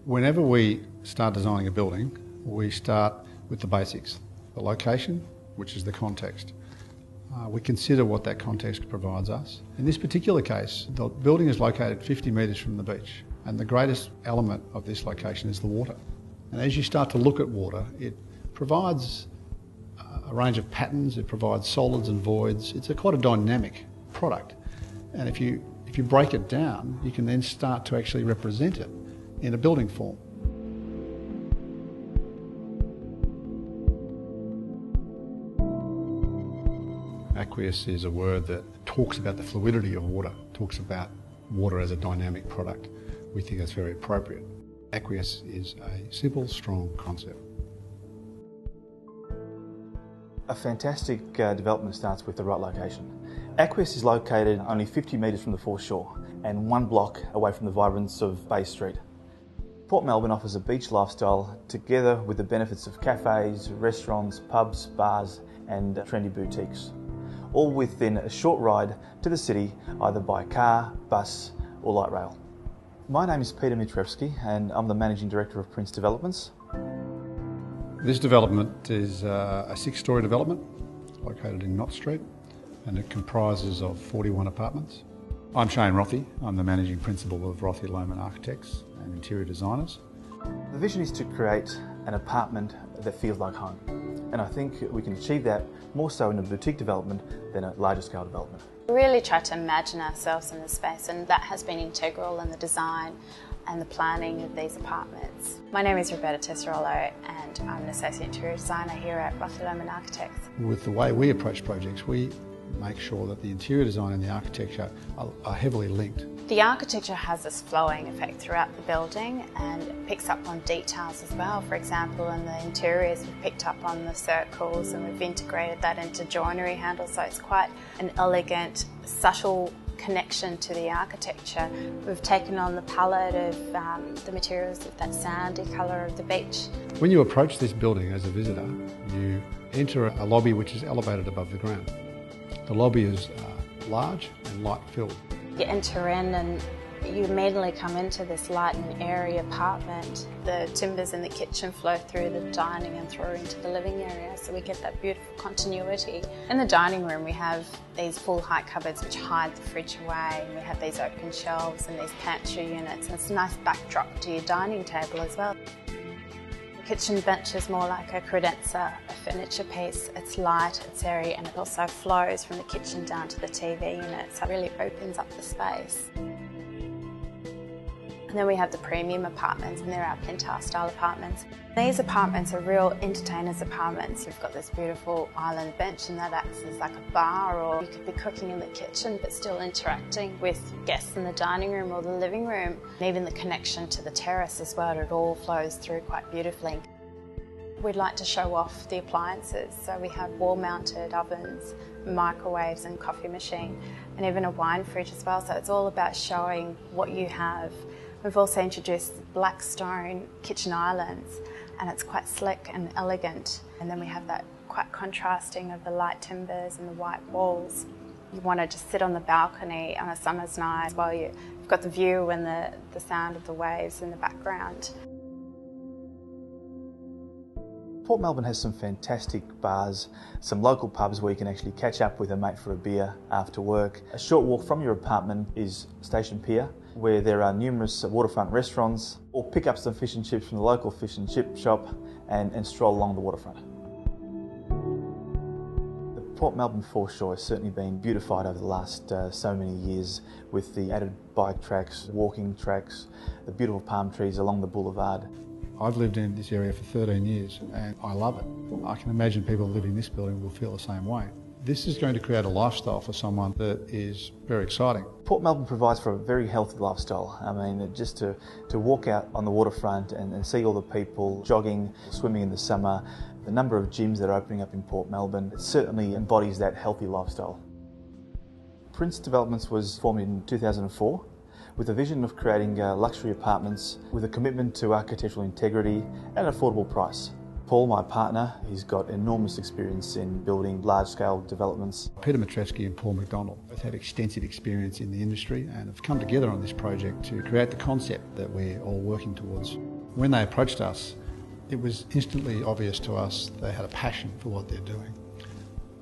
Whenever we start designing a building, we start with the basics. The location, which is the context. We consider what that context provides us. In this particular case, the building is located 50 metres from the beach, and the greatest element of this location is the water. And as you start to look at water, it provides a range of patterns, it provides solids and voids. It's quite a dynamic product. And if you break it down, you can then start to actually represent it in a building form. Aqueous is a word that talks about the fluidity of water, talks about water as a dynamic product. We think that's very appropriate. Aqueous is a simple, strong concept. A fantastic development starts with the right location. Aqueous is located only 50 metres from the foreshore and 1 block away from the vibrance of Bay Street. Port Melbourne offers a beach lifestyle together with the benefits of cafes, restaurants, pubs, bars and trendy boutiques, all within a short ride to the city either by car, bus or light rail. My name is Peter Mitrevsky and I'm the Managing Director of Prince Developments. This development is a 6-storey development located in Knott Street, and it comprises of 41 apartments. I'm Shane Rothy. I'm the Managing Principal of Rothy Lohmann Architects and Interior Designers. The vision is to create an apartment that feels like home, and I think we can achieve that more so in a boutique development than a larger scale development. We really try to imagine ourselves in the space, and that has been integral in the design and the planning of these apartments. My name is Roberta Tesserolo and I'm an Associate Interior Designer here at Rothy Lohmann Architects. With the way we approach projects, we make sure that the interior design and the architecture are heavily linked. The architecture has this flowing effect throughout the building and it picks up on details as well. For example, in the interiors we've picked up on the circles and we've integrated that into joinery handles, so it's quite an elegant, subtle connection to the architecture. We've taken on the palette of the materials of that sandy colour of the beach. When you approach this building as a visitor, you enter a lobby which is elevated above the ground. The lobby is large and light filled. You enter in and you immediately come into this light and airy apartment. The timbers in the kitchen flow through the dining and through into the living area, so we get that beautiful continuity. In the dining room we have these full height cupboards which hide the fridge away, and we have these open shelves and these pantry units, and it's a nice backdrop to your dining table as well. The kitchen bench is more like a credenza, a furniture piece. It's light, it's airy, and it also flows from the kitchen down to the TV unit, so it really opens up the space. And then we have the premium apartments, and they're our penthouse style apartments. These apartments are real entertainers' apartments. You've got this beautiful island bench and that acts as like a bar, or you could be cooking in the kitchen but still interacting with guests in the dining room or the living room. And even the connection to the terrace as well, it all flows through quite beautifully. We'd like to show off the appliances, so we have wall-mounted ovens, microwaves and coffee machine, and even a wine fridge as well, so it's all about showing what you have. We've also introduced black stone kitchen islands, and it's quite slick and elegant. And then we have that quite contrasting of the light timbers and the white walls. You want to just sit on the balcony on a summer's night while you've got the view and the sound of the waves in the background. Port Melbourne has some fantastic bars, some local pubs where you can actually catch up with a mate for a beer after work. A short walk from your apartment is Station Pier, where there are numerous waterfront restaurants, or pick up some fish and chips from the local fish and chip shop and stroll along the waterfront. The Port Melbourne foreshore has certainly been beautified over the last so many years with the added bike tracks, walking tracks, the beautiful palm trees along the boulevard. I've lived in this area for 13 years and I love it. I can imagine people living in this building will feel the same way. This is going to create a lifestyle for someone that is very exciting. Port Melbourne provides for a very healthy lifestyle. I mean, just to walk out on the waterfront and see all the people jogging, swimming in the summer, the number of gyms that are opening up in Port Melbourne, it certainly embodies that healthy lifestyle. Prince Developments was formed in 2004 with a vision of creating luxury apartments with a commitment to architectural integrity at an affordable price. Paul, my partner, he's got enormous experience in building large-scale developments. Peter Mitrevsky and Paul McDonald both have extensive experience in the industry and have come together on this project to create the concept that we're all working towards. When they approached us, it was instantly obvious to us they had a passion for what they're doing,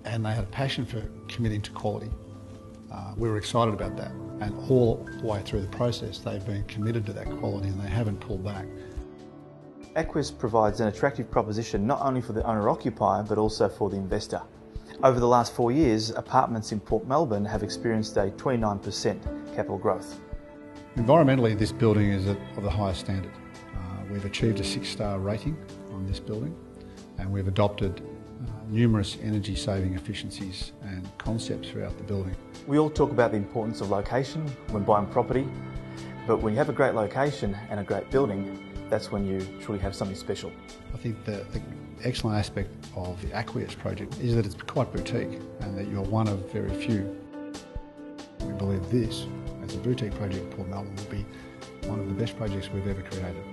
and they had a passion for committing to quality. We were excited about that, and all the way through the process they've been committed to that quality and they haven't pulled back. Aqueous provides an attractive proposition not only for the owner-occupier but also for the investor. Over the last 4 years, apartments in Port Melbourne have experienced a 29% capital growth. Environmentally, this building is of the highest standard. We've achieved a 6-star rating on this building, and we've adopted numerous energy saving efficiencies and concepts throughout the building. We all talk about the importance of location when buying property, but when you have a great location and a great building, that's when you truly have something special. I think the excellent aspect of the Aqueous project is that it's quite boutique and that you're one of very few. We believe this, as a boutique project in Port Melbourne, will be one of the best projects we've ever created.